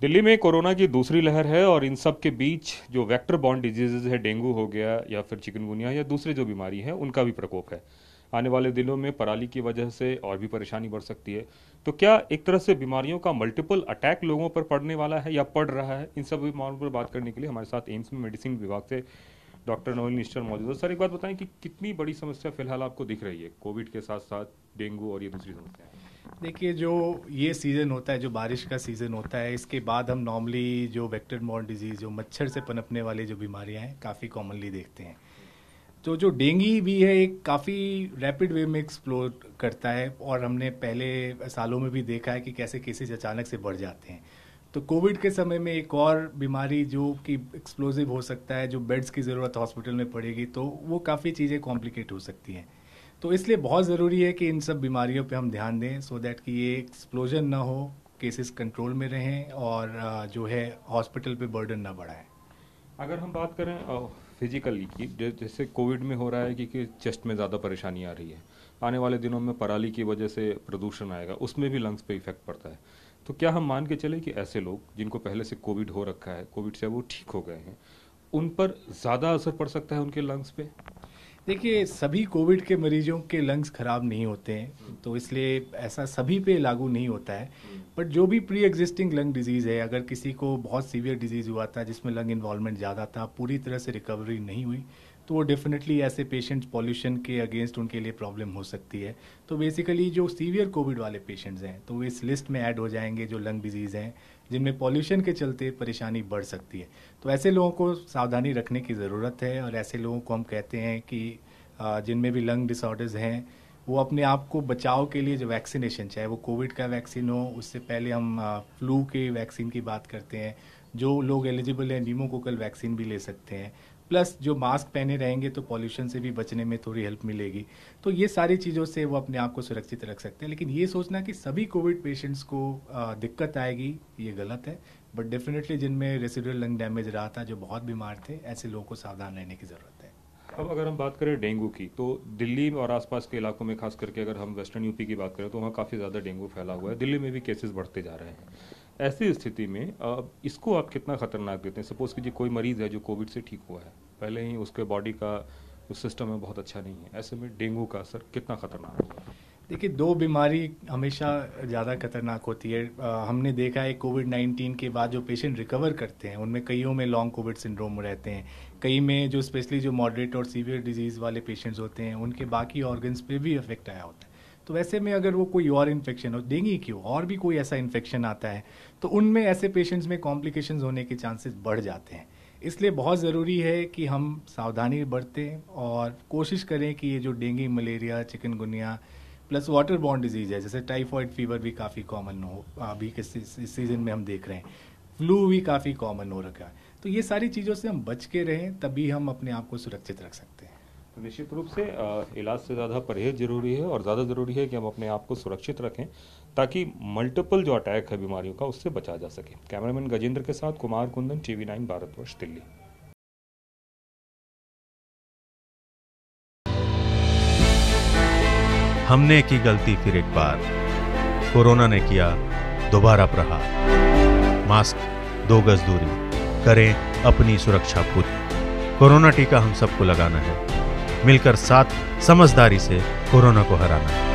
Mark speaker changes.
Speaker 1: दिल्ली में कोरोना की दूसरी लहर है और इन सब के बीच जो वेक्टर बॉर्न डिजीजेज है, डेंगू हो गया या फिर चिकनगुनिया या दूसरे जो बीमारी है, उनका भी प्रकोप है। आने वाले दिनों में पराली की वजह से और भी परेशानी बढ़ सकती है। तो क्या एक तरह से बीमारियों का मल्टीपल अटैक लोगों पर पड़ने वाला है या पड़ रहा है? इन सब बीमारियों पर बात करने के लिए हमारे साथ एम्स में मेडिसिन विभाग से डॉक्टर नवल निश्चल मौजूद है। सर, एक बात बताएं कि कितनी बड़ी समस्या फिलहाल आपको दिख रही है कोविड के साथ साथ डेंगू और ये दूसरी समस्याएं?
Speaker 2: देखिए, जो ये सीज़न होता है, जो बारिश का सीज़न होता है, इसके बाद हम नॉर्मली जो वेक्टर बॉर्न डिजीज़, जो मच्छर से पनपने वाली जो बीमारियां हैं, काफ़ी कॉमनली देखते हैं। तो जो डेंगू भी है, एक काफ़ी रैपिड वे में एक्सप्लोर करता है और हमने पहले सालों में भी देखा है कि कैसे केसेस अचानक से बढ़ जाते हैं। तो कोविड के समय में एक और बीमारी जो कि एक्सप्लोसिव हो सकता है, जो बेड्स की ज़रूरत हॉस्पिटल में पड़ेगी, तो वो काफ़ी चीज़ें कॉम्प्लिकेट हो सकती हैं। तो इसलिए बहुत ज़रूरी है कि इन सब बीमारियों पे हम ध्यान दें, सो दैट कि ये एक्सप्लोजन ना हो, केसेस कंट्रोल में रहें और जो है हॉस्पिटल पे बर्डन ना बढ़ाएं।
Speaker 1: अगर हम बात करें फिजिकली की, जैसे कोविड में हो रहा है कि चेस्ट में ज़्यादा परेशानी आ रही है, आने वाले दिनों में पराली की वजह से प्रदूषण आएगा, उसमें भी लंग्स पे इफेक्ट पड़ता है। तो क्या हम मान के चले कि ऐसे लोग जिनको पहले से कोविड हो रखा है, कोविड से वो ठीक हो गए हैं, उन पर ज़्यादा असर पड़ सकता है उनके लंग्स पे?
Speaker 2: देखिए, सभी कोविड के मरीजों के लंग्स खराब नहीं होते हैं, तो इसलिए ऐसा सभी पे लागू नहीं होता है। बट जो भी प्री एग्जिस्टिंग लंग डिजीज़ है, अगर किसी को बहुत सीवियर डिजीज़ हुआ था जिसमें लंग इन्वॉल्वमेंट ज़्यादा था, पूरी तरह से रिकवरी नहीं हुई, तो वो डेफिनेटली ऐसे पेशेंट्स पॉल्यूशन के अगेंस्ट उनके लिए प्रॉब्लम हो सकती है। तो बेसिकली जो सीवियर कोविड वाले पेशेंट्स हैं, तो वो इस लिस्ट में ऐड हो जाएंगे जो लंग डिजीज़ हैं जिनमें पॉल्यूशन के चलते परेशानी बढ़ सकती है। तो ऐसे लोगों को सावधानी रखने की ज़रूरत है और ऐसे लोगों को हम कहते हैं कि जिनमें भी लंग डिसऑर्डर्स हैं, वो अपने आप को बचाव के लिए जो वैक्सीनेशन, चाहे वो कोविड का वैक्सीन हो, उससे पहले हम फ्लू के वैक्सीन की बात करते हैं, जो लोग एलिजिबल हैं न्यूमोकोकल वैक्सीन भी ले सकते हैं, प्लस जो मास्क पहने रहेंगे तो पॉल्यूशन से भी बचने में थोड़ी हेल्प मिलेगी। तो ये सारी चीज़ों से वो अपने आप को सुरक्षित रख सकते हैं। लेकिन ये सोचना कि सभी कोविड पेशेंट्स को दिक्कत आएगी, ये गलत है। बट डेफिनेटली जिनमें रेसिडुअल लंग डैमेज रहा था, जो बहुत बीमार थे, ऐसे लोगों को सावधान रहने की ज़रूरत है।
Speaker 1: अब अगर हम बात करें डेंगू की, तो दिल्ली और आसपास के इलाकों में, खास करके अगर हम वेस्टर्न यूपी की बात करें, तो वहाँ काफ़ी ज़्यादा डेंगू फैला हुआ है। दिल्ली में भी केसेस बढ़ते जा रहे हैं। ऐसी स्थिति में इसको आप कितना खतरनाक देते हैं? सपोज कीजिए कोई मरीज़ है जो कोविड से ठीक हुआ है, पहले ही उसके बॉडी का जो सिस्टम है बहुत अच्छा नहीं है, ऐसे में डेंगू का असर कितना खतरनाक होगा?
Speaker 2: देखिए, दो बीमारी हमेशा ज़्यादा खतरनाक होती है। हमने देखा है कोविड-19 के बाद जो पेशेंट रिकवर करते हैं, उनमें कईयों में लॉन्ग कोविड सिंड्रोम रहते हैं। कई में जो स्पेशली जो मॉडरेट और सीवियर डिजीज़ वाले पेशेंट्स होते हैं, उनके बाकी ऑर्गन्स पे भी इफेक्ट आया होता है। तो वैसे में अगर वो कोई और इन्फेक्शन हो, डेंगू क्यों, और भी कोई ऐसा इन्फेक्शन आता है, तो उनमें ऐसे पेशेंट्स में कॉम्प्लिकेशंस होने के चांसेस बढ़ जाते हैं। इसलिए बहुत ज़रूरी है कि हम सावधानी बरतें और कोशिश करें कि ये जो dengue, malaria, chikungunya plus water borne disease है, जैसे टाइफॉइड फीवर भी काफ़ी कॉमन हो, अभी के सीज़न में हम देख रहे हैं, फ्लू भी काफ़ी कॉमन हो रखा है। तो ये सारी चीज़ों से हम बच के रहें, तभी हम अपने आप को सुरक्षित रख सकते हैं।
Speaker 1: तो निश्चित रूप से इलाज से ज़्यादा परहेज जरूरी है और ज़्यादा ज़रूरी है कि हम अपने आप को सुरक्षित रखें, ताकि मल्टीपल जो अटैक है बीमारियों का, उससे बचा जा सके। कैमरामैन गजेंद्र के साथ कुमार कुंदन, TV9 भारतवर्ष, दिल्ली।
Speaker 3: हमने की गलती फिर एक बार, कोरोना ने किया दोबारा प्रहार। मास्क, 2 गज दूरी, करें अपनी सुरक्षा पूरी। कोरोना टीका हम सबको लगाना है, मिलकर साथ समझदारी से कोरोना को हराना है।